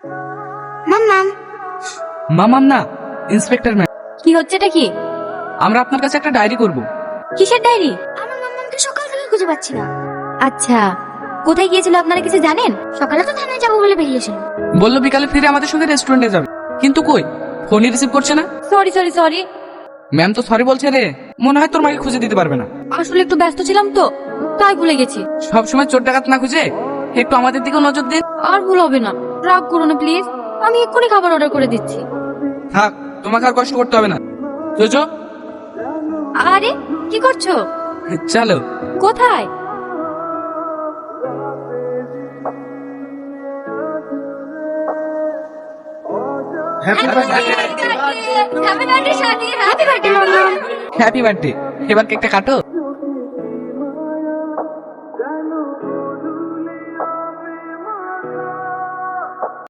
মাম্মাম। মামাম না, inspector ma'am. কি হচ্ছে এটা কি? আমরা আপনার কাছে একটা ডায়েরি করব। কিসের ডায়েরি? আমার মাম্মামকে সকাল থেকে খুঁজে পাচ্ছি না। আচ্ছা, কোথায় গিয়েছিল আপনারা কিছু জানেন? সকালে তো থানায় যাবো বলে বেরিয়েছিল। বললো বিকালে ফিরে আমাদের সঙ্গে রেস্টুরেন্টে যাবে, কিন্তু কই ফোনই রিসিভ করছে না। Sorry sorry sorry. ম্যাম তো সরি বলছে রে, মনে হয় তোর মাকে খুঁজে দিতে পারবে না। আসলে একটু ব্যস্ত ছিলাম তো, তাই ভুলে গেছি। সবসময় চোর ডাকাত না খুঁজে একটু আমাদের দিকেও নজর দিন। আর ভুল হবে না, রাগ করো না প্লিজ। আমি এক্ষুনি খাবার অর্ডার করে দিচ্ছি। থাক, তোমাকে আর কষ্ট করতে হবে না। চো আরে কি করছো? চলো। কোথায়? হ্যাপি বার্থডে মাম্মাম। Happy birthday. এবার কেকটা কাটো।